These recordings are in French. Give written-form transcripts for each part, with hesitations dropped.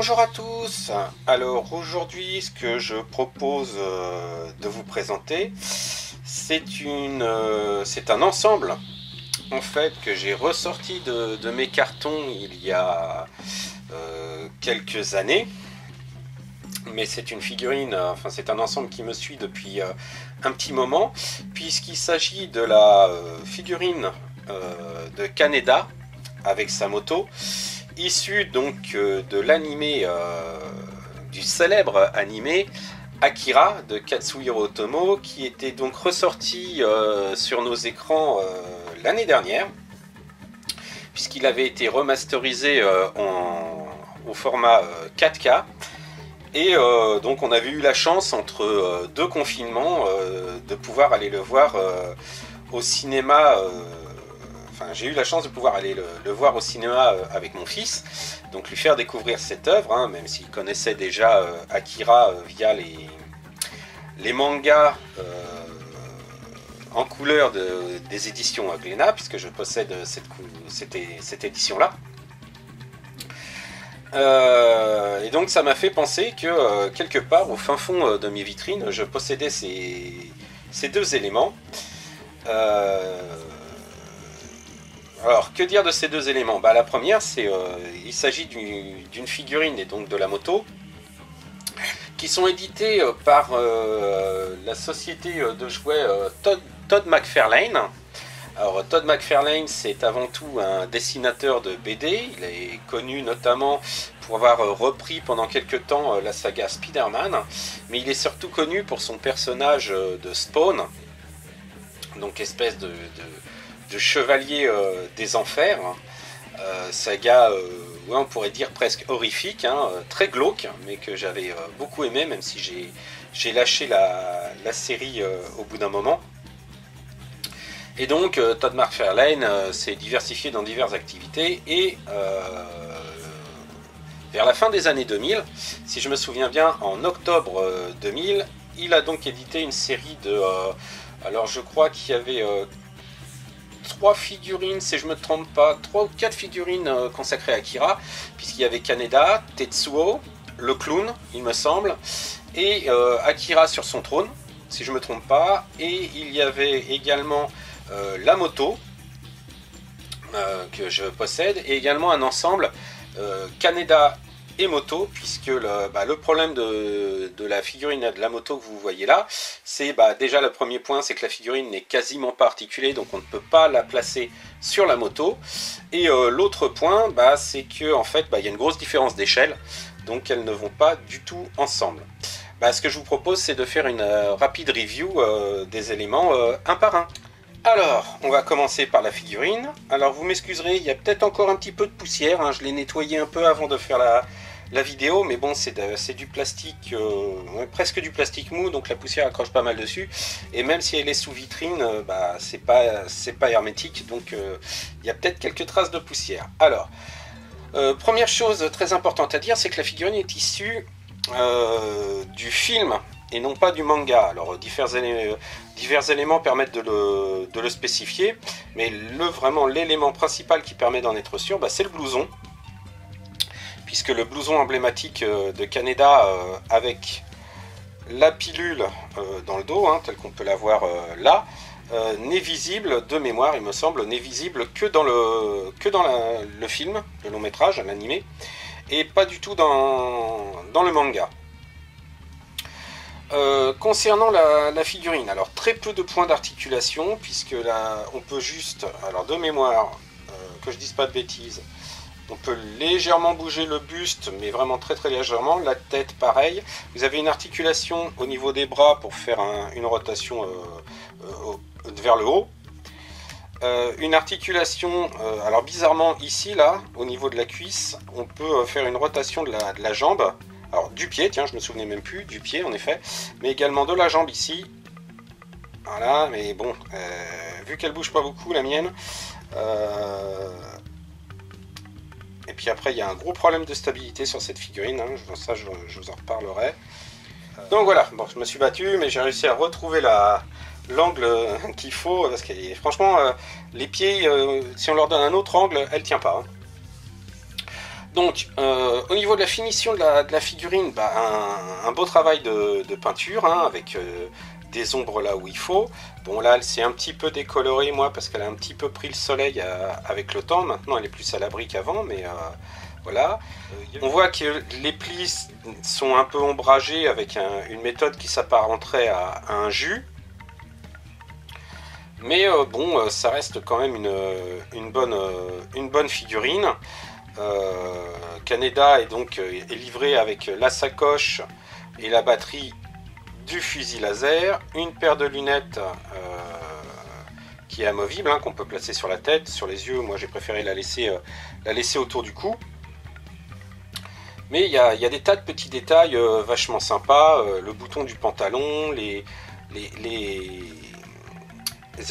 Bonjour à tous. Alors aujourd'hui, ce que je propose de vous présenter, c'est un ensemble en fait que j'ai ressorti de mes cartons il y a quelques années. Mais c'est une figurine, enfin c'est un ensemble qui me suit depuis un petit moment, puisqu'il s'agit de la figurine de Kaneda avec sa moto, issue donc de l'animé, du célèbre animé Akira de Katsuhiro Otomo, qui était donc ressorti sur nos écrans l'année dernière, puisqu'il avait été remasterisé au format 4K. Et donc on avait eu la chance entre deux confinements de pouvoir aller le voir au cinéma. Enfin, j'ai eu la chance de pouvoir aller le voir au cinéma avec mon fils, donc lui faire découvrir cette œuvre, hein, même s'il connaissait déjà Akira via les mangas en couleur des éditions Glénat, puisque je possède cette édition-là. Et donc ça m'a fait penser que quelque part au fin fond de mes vitrines je possédais ces deux éléments. Alors que dire de ces deux éléments? La première, il s'agit d'une figurine et donc de la moto qui sont édités par la société de jouets Todd McFarlane. Alors Todd McFarlane, c'est avant tout un dessinateur de BD. Il est connu notamment pour avoir repris pendant quelques temps la saga Spider-Man, mais il est surtout connu pour son personnage de Spawn, donc espèce de chevalier des enfers, saga, ouais, on pourrait dire presque horrifique, hein, très glauque, mais que j'avais beaucoup aimé, même si j'ai lâché la série au bout d'un moment. Et donc Todd McFarlane s'est diversifié dans diverses activités et vers la fin des années 2000, si je me souviens bien, en octobre 2000, il a donc édité une série de... alors je crois qu'il y avait 3 figurines, si je ne me trompe pas, 3 ou 4 figurines consacrées à Akira, puisqu'il y avait Kaneda, Tetsuo, le clown, il me semble, et Akira sur son trône, si je ne me trompe pas, et il y avait également la moto que je possède, et également un ensemble Kaneda et moto, puisque le problème de la figurine de la moto que vous voyez là, c'est déjà le premier point, c'est que la figurine n'est quasiment pas articulée, donc on ne peut pas la placer sur la moto. Et l'autre point, c'est que en fait, il y a une grosse différence d'échelle, donc elles ne vont pas du tout ensemble. Ce que je vous propose, c'est de faire une rapide review des éléments un par un. Alors, on va commencer par la figurine. Alors, vous m'excuserez, il y a peut-être encore un petit peu de poussière, hein, je l'ai nettoyé un peu avant de faire la vidéo, mais bon, c'est du plastique, presque du plastique mou, donc la poussière accroche pas mal dessus, et même si elle est sous vitrine, c'est pas hermétique, donc il y a peut-être quelques traces de poussière. Alors, première chose très importante à dire, c'est que la figurine est issue du film, et non pas du manga. Alors divers éléments permettent de le spécifier, mais vraiment l'élément principal qui permet d'en être sûr, c'est le blouson, puisque le blouson emblématique de Kaneda avec la pilule dans le dos, hein, tel qu'on peut la voir là, n'est visible, de mémoire il me semble, n'est visible que dans le film, le long métrage, l'animé, et pas du tout dans le manga. Concernant la figurine, alors très peu de points d'articulation, puisque là on peut juste, alors de mémoire, que je dise pas de bêtises, on peut légèrement bouger le buste, mais vraiment très très légèrement, la tête pareil. Vous avez une articulation au niveau des bras pour faire une rotation vers le haut. Une articulation, alors bizarrement ici là, au niveau de la cuisse, on peut faire une rotation de la jambe. Alors du pied, tiens, je me souvenais même plus, du pied en effet, mais également de la jambe ici. Voilà, mais bon, vu qu'elle bouge pas beaucoup, la mienne. Et puis après, il y a un gros problème de stabilité sur cette figurine, hein, ça je vous en reparlerai. Donc voilà, bon, je me suis battu, mais j'ai réussi à retrouver l'angle qu'il faut, parce que franchement, les pieds, si on leur donne un autre angle, elle tient pas. Hein. Donc, au niveau de la finition de la figurine, bah, un beau travail de peinture, hein, avec des ombres là où il faut. Bon, là, elle s'est un petit peu décolorée, moi, parce qu'elle a un petit peu pris le soleil avec le temps. Maintenant, elle est plus à l'abri qu'avant, mais voilà. On voit que les plis sont un peu ombragés avec une méthode qui s'apparenterait à un jus. Mais bon, ça reste quand même une bonne figurine. Kaneda est livré avec la sacoche et la batterie du fusil laser, une paire de lunettes qui est amovible, hein, qu'on peut placer sur la tête, sur les yeux. Moi j'ai préféré la laisser autour du cou. Mais il y a des tas de petits détails vachement sympas, le bouton du pantalon, les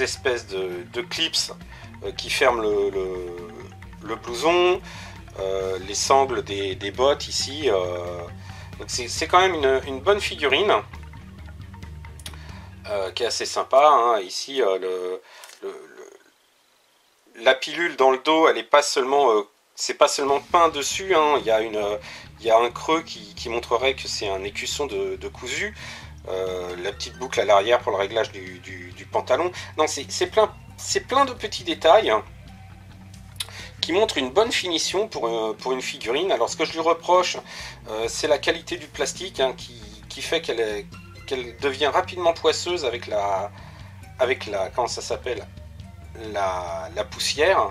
espèces de clips qui ferment le blouson, les sangles des bottes ici. Donc c'est quand même une bonne figurine qui est assez sympa, hein. Ici, la pilule dans le dos, elle est pas seulement, c'est pas seulement peint dessus, hein. Il y a un creux qui montrerait que c'est un écusson de cousu. La petite boucle à l'arrière pour le réglage du pantalon. Non, c'est plein de petits détails, hein, qui montrent une bonne finition pour une figurine. Alors ce que je lui reproche, c'est la qualité du plastique, hein, qui fait qu'elle devient rapidement poisseuse avec la comment ça s'appelle, la poussière.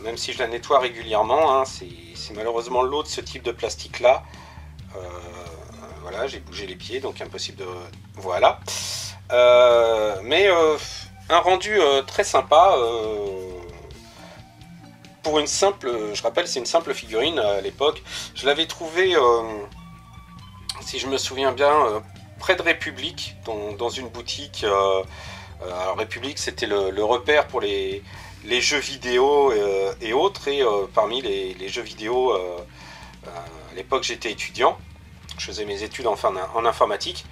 Même si je la nettoie régulièrement, hein, c'est malheureusement l'eau de ce type de plastique là. Voilà, j'ai bougé les pieds, donc impossible de... Voilà. Mais un rendu très sympa. Pour une simple... Je rappelle, c'est une simple figurine à l'époque. Je l'avais trouvé, si je me souviens bien, près de République, dans une boutique. Alors République, c'était le repère pour les jeux vidéo et autres. Et parmi les jeux vidéo, à l'époque, j'étais étudiant. Je faisais mes études en informatique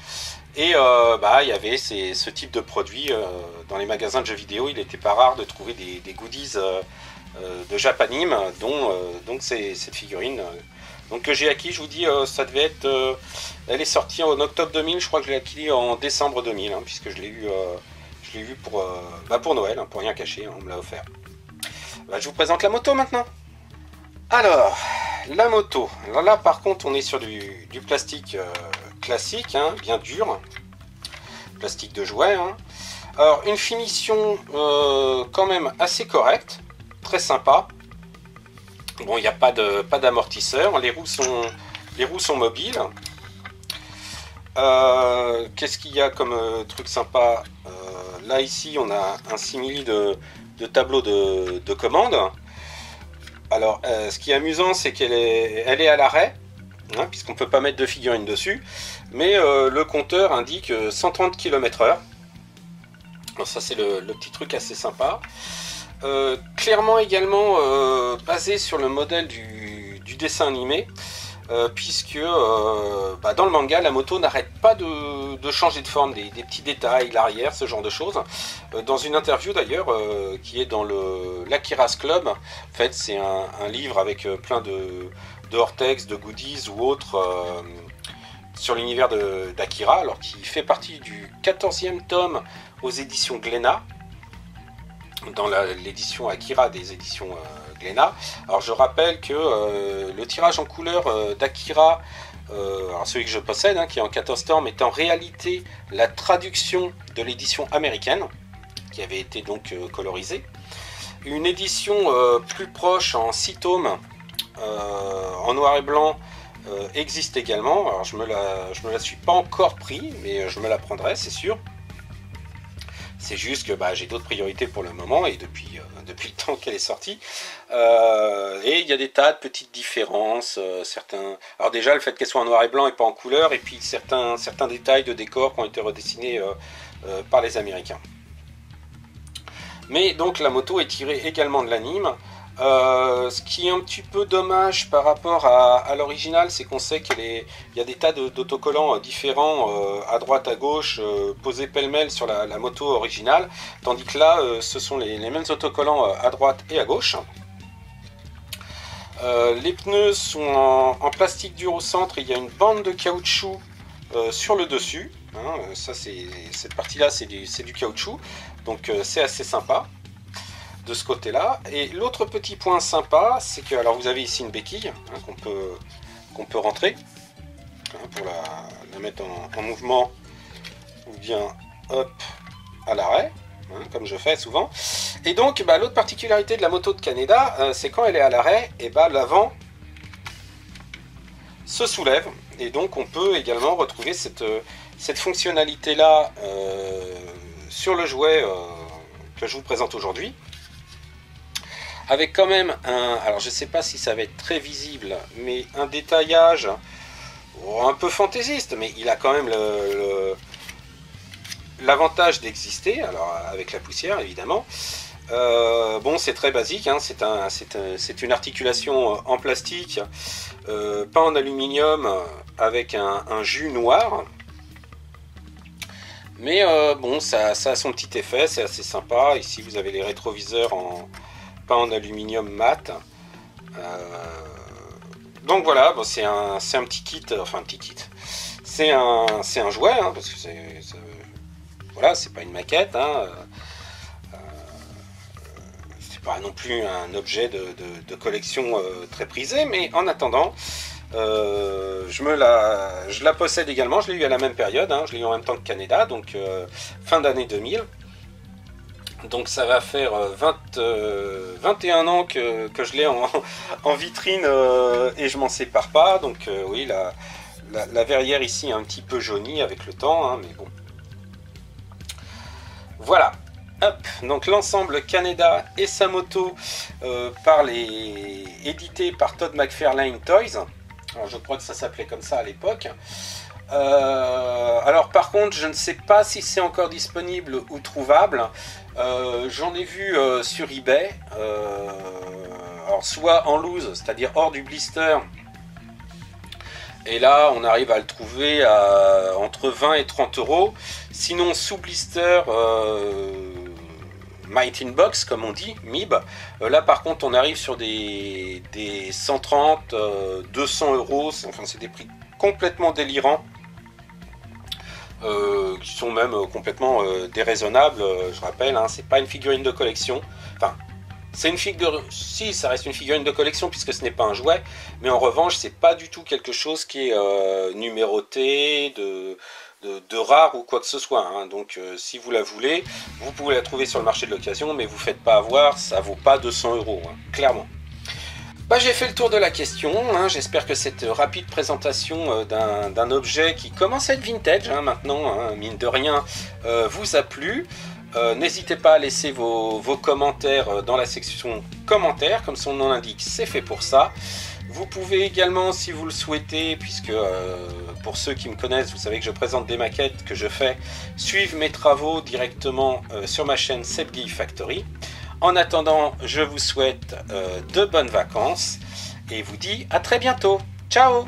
et il y avait ce type de produit dans les magasins de jeux vidéo. Il n'était pas rare de trouver des goodies de Japanime, dont cette figurine donc que j'ai acquis. Je vous dis, ça devait être, elle est sortie en octobre 2000, je crois que je l'ai acquis en décembre 2000, hein, puisque je l'ai eu pour Noël, hein, pour rien cacher, hein, on me l'a offert. Je vous présente la moto maintenant. Alors, la moto. Alors là, par contre, on est sur du plastique classique, hein, bien dur. Plastique de jouet. Hein. Alors, une finition quand même assez correcte. Très sympa. Bon, il n'y a pas d'amortisseur. Les roues sont mobiles. Qu'est-ce qu'il y a comme truc sympa? Là, ici, on a un simili de tableau de commande. Alors, ce qui est amusant, c'est qu'elle est à l'arrêt, hein, puisqu'on ne peut pas mettre de figurine dessus, mais le compteur indique 130 km/h. Alors ça, c'est le petit truc assez sympa. Clairement également basé sur le modèle du dessin animé, puisque dans le manga, la moto n'arrête pas de changer de forme, des petits détails, l'arrière, ce genre de choses. Dans une interview d'ailleurs, qui est dans l'Akira's Club, en fait c'est un livre avec plein de hors-textes, de goodies ou autres sur l'univers d'Akira, alors qui fait partie du 14e tome aux éditions Glénat, dans l'édition Akira des éditions Glénat. Alors je rappelle que le tirage en couleur d'Akira, alors celui que je possède, hein, qui est en 14 tomes, est en réalité la traduction de l'édition américaine, qui avait été donc colorisée. Une édition plus proche en 6 tomes, en noir et blanc, existe également. Alors je me la suis pas encore pris, mais je me la prendrai, c'est sûr. C'est juste que j'ai d'autres priorités pour le moment et depuis le temps qu'elle est sortie. Et il y a des tas de petites différences. Alors déjà, le fait qu'elle soit en noir et blanc et pas en couleur, et puis certains détails de décor qui ont été redessinés par les Américains. Mais donc la moto est tirée également de l'anime. Ce qui est un petit peu dommage par rapport à l'original, c'est qu'on sait qu'il y a des tas d'autocollants différents à droite, à gauche, posés pêle-mêle sur la moto originale, tandis que là, ce sont les mêmes autocollants à droite et à gauche. Les pneus sont en plastique dur au centre, et il y a une bande de caoutchouc sur le dessus. Hein, ça, cette partie-là, c'est du caoutchouc, donc c'est assez sympa de ce côté-là. Et l'autre petit point sympa, c'est que alors vous avez ici une béquille hein, qu'on peut rentrer hein, pour la mettre en mouvement, ou bien hop à l'arrêt. Comme je fais souvent. Et donc l'autre particularité de la moto de Kaneda, c'est quand elle est à l'arrêt, et l'avant se soulève, et donc on peut également retrouver cette fonctionnalité là sur le jouet que je vous présente aujourd'hui, avec quand même alors je sais pas si ça va être très visible, mais un détaillage un peu fantaisiste, mais il a quand même l'avantage d'exister, alors avec la poussière évidemment. Bon, c'est très basique, hein, c'est une articulation en plastique, pas en aluminium, avec un jus noir. Mais bon, ça a son petit effet, c'est assez sympa. Ici vous avez les rétroviseurs pas en aluminium mat. Donc voilà, bon, c'est un petit kit, enfin un petit kit. C'est un jouet, hein, parce que voilà, c'est pas une maquette, hein, c'est pas non plus un objet de collection très prisé, mais en attendant, je la possède également. Je l'ai eu à la même période, hein, je l'ai eu en même temps que Kaneda, donc fin d'année 2000. Donc ça va faire 21 ans que je l'ai en vitrine et je m'en sépare pas. Donc oui, la verrière ici est un petit peu jaunie avec le temps, hein, mais bon. Voilà, hop, donc l'ensemble Kaneda et sa moto édité par Todd McFarlane Toys. Alors, je crois que ça s'appelait comme ça à l'époque. Alors par contre, je ne sais pas si c'est encore disponible ou trouvable. J'en ai vu sur eBay, alors soit en loose, c'est-à-dire hors du blister. Et là, on arrive à le trouver entre 20 et 30 euros. Sinon, sous blister, Might in Box, comme on dit, MIB. Là, par contre, on arrive sur des 130, 200 euros. Enfin, c'est des prix complètement délirants, qui sont même complètement déraisonnables. Je rappelle, hein, c'est pas une figurine de collection. Enfin, c'est une figurine, si ça reste une figurine de collection puisque ce n'est pas un jouet, mais en revanche c'est pas du tout quelque chose qui est numéroté, de rare ou quoi que ce soit, hein. Donc si vous la voulez, vous pouvez la trouver sur le marché de l'occasion, mais vous faites pas avoir, ça vaut pas 200 euros, hein, clairement. J'ai fait le tour de la question, hein. J'espère que cette rapide présentation d'un objet qui commence à être vintage hein, maintenant, hein, mine de rien, vous a plu. N'hésitez pas à laisser vos commentaires dans la section commentaires, comme son nom l'indique, c'est fait pour ça. Vous pouvez également, si vous le souhaitez, puisque pour ceux qui me connaissent, vous savez que je présente des maquettes que je fais, suivre mes travaux directement sur ma chaîne Sebgeek Factory. En attendant, je vous souhaite de bonnes vacances et vous dis à très bientôt. Ciao!